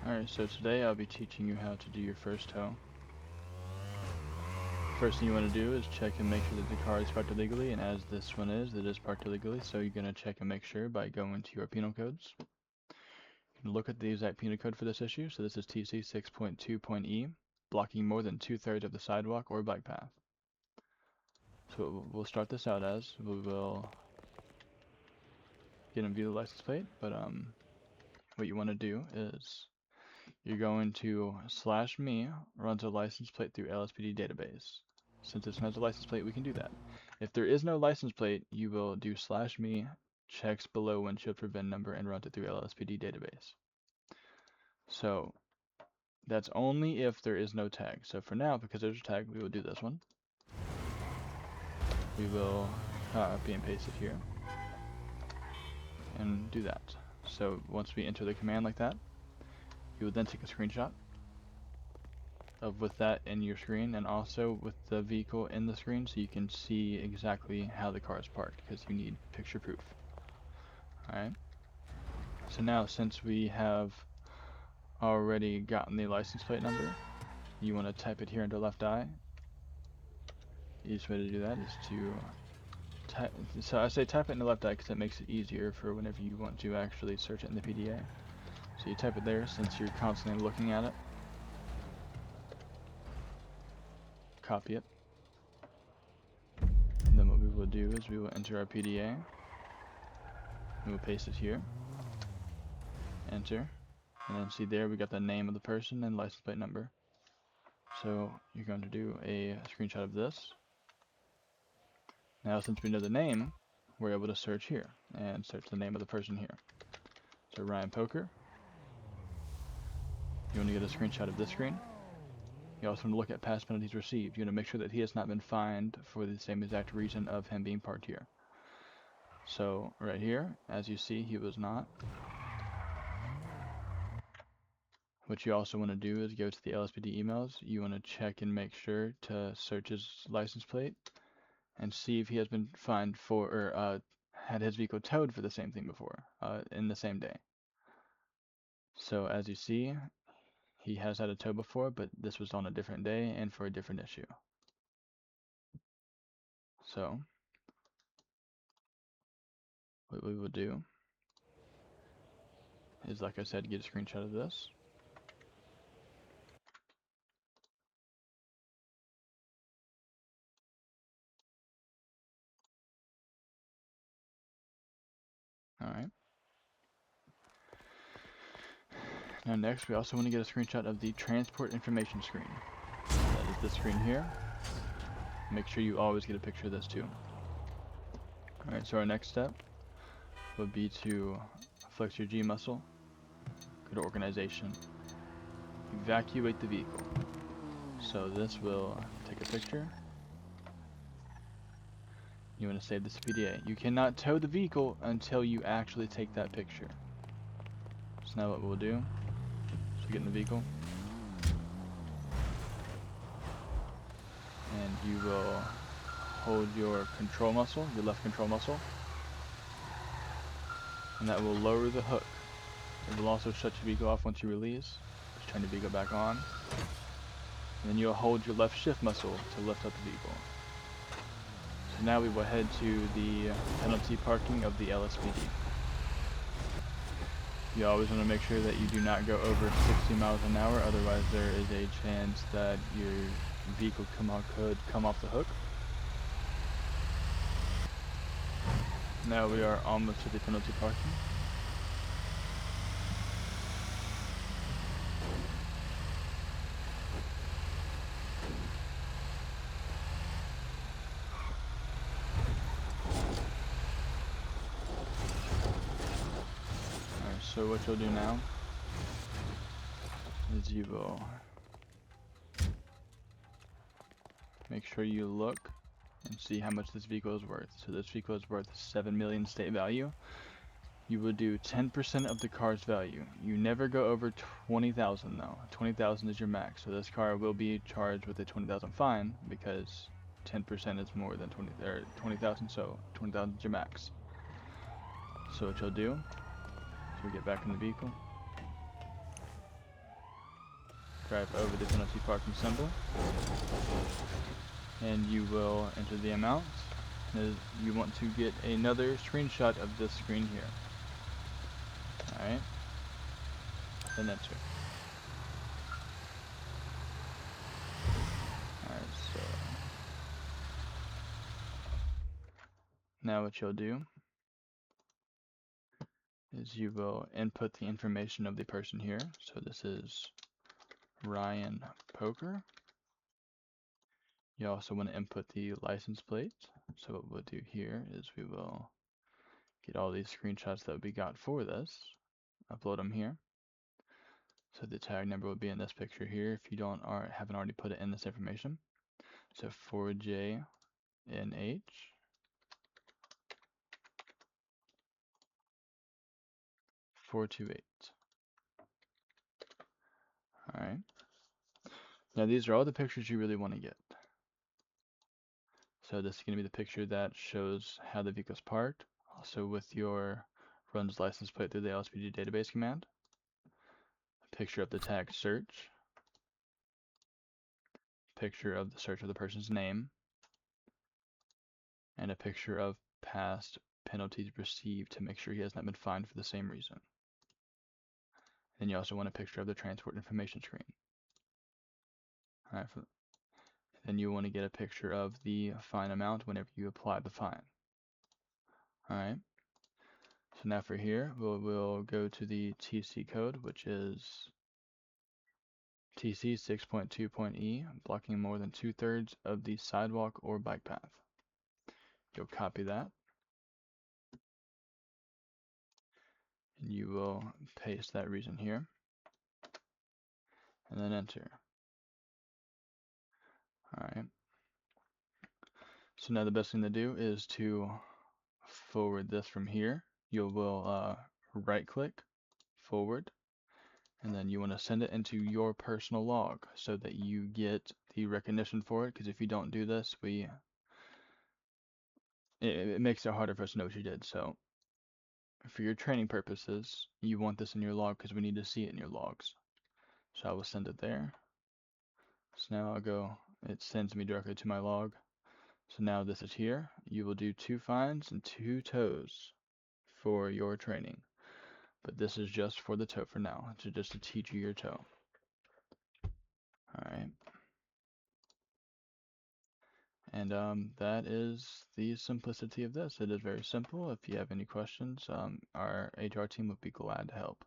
Alright, so today I'll be teaching you how to do your first tow. First thing you want to do is check and make sure that the car is parked illegally, and as this one is, it is parked illegally, so you're going to check and make sure by going to your penal codes. You can look at the exact penal code for this issue, so this is TC 6.2.E, blocking more than 2/3 of the sidewalk or bike path. So we'll start this out as, we will get and view the license plate, but what you want to do is, you're going to /me runs a license plate through LSPD database. Since it's not a license plate, we can do that. If there is no license plate, you will do /me checks below windshield for VIN number and runs it through LSPD database. So that's only if there is no tag. So for now, because there's a tag, we will do this one. We will copy and paste it here and do that. So once we enter the command like that, you will then take a screenshot of with that in your screen and also with the vehicle in the screen, so you can see exactly how the car is parked, because you need picture proof. Alright, so now since we have already gotten the license plate number, you want to type it here into left eye. The easiest way to do that is to type, so I say type it in the left eye because it makes it easier for whenever you want to actually search it in the PDA. So you type it there since you're constantly looking at it. Copy it. And then what we will do is we will enter our PDA. We will paste it here. Enter. And then see there we got the name of the person and license plate number. So you're going to do a screenshot of this. Now since we know the name, we're able to search here and search the name of the person here. So Ryan Poker. You want to get a screenshot of this screen. You also want to look at past penalties received. You want to make sure that he has not been fined for the same exact reason of him being parked here. So right here, as you see, he was not. What you also want to do is go to the LSPD emails. You want to check and make sure to search his license plate and see if he has been fined for or had his vehicle towed for the same thing before in the same day. So as you see, he has had a tow before, but this was on a different day and for a different issue. So what we will do is, like I said, get a screenshot of this. Alright. Now next, we also want to get a screenshot of the transport information screen. That is this screen here. Make sure you always get a picture of this too. Alright, so our next step would be to flex your G muscle, go to organization, evacuate the vehicle. So this will take a picture. You want to save this to PDA. You cannot tow the vehicle until you actually take that picture. So now what we'll do is we get in the vehicle, and you will hold your control muscle, your left control muscle, and that will lower the hook. It will also shut your vehicle off once you release. Just turn the vehicle back on. And then you'll hold your left shift muscle to lift up the vehicle. So now we will head to the penalty parking of the LSPD. You always want to make sure that you do not go over 60 miles an hour, otherwise there is a chance that your vehicle could come off the hook. Now we are almost to the penalty parking. Alright, so what you'll do now is you will make sure you look and see how much this vehicle is worth. So this vehicle is worth 7 million state value. You will do 10% of the car's value. You never go over 20,000 though. 20,000 is your max. So this car will be charged with a 20,000 fine because 10% is more than 20,000. So 20,000 is your max. So what you'll do is you'll get back in the vehicle. drive over the penalty parking symbol, and you will enter the amount. You want to get another screenshot of this screen here. Alright, then enter. Alright, so now what you'll do is you will input the information of the person here. So this is Ryan Poker. You also want to input the license plate. So what we'll do here is we will get all these screenshots that we got for this, upload them here. So the tag number will be in this picture here if you haven't already put it in this information. So 4JNH 428. Alright. Now these are all the pictures you really want to get. So this is going to be the picture that shows how the vehicle's parked, also with your runs license plate through the LSPG database command, a picture of the tag search, picture of the search of the person's name, and a picture of past penalties received to make sure he has not been fined for the same reason. Then you also want a picture of the transport information screen. Alright, then you want to get a picture of the fine amount whenever you apply the fine. Alright, so now for here, we'll go to the TC code, which is TC 6.2.E, blocking more than 2/3 of the sidewalk or bike path. You'll copy that, and you will paste that reason here, and then enter. Alright, so now the best thing to do is to forward this from here. You will right click, forward, and then you want to send it into your personal log so that you get the recognition for it, because if you don't do this, it makes it harder for us to know what you did. So for your training purposes, you want this in your log because we need to see it in your logs. So I will send it there. So now it sends me directly to my log. So now this is here. You will do 2 fines and 2 tows for your training. But this is just for the tow for now, just to teach you your tow. Alright. And that is the simplicity of this. It is very simple. If you have any questions, our HR team would be glad to help.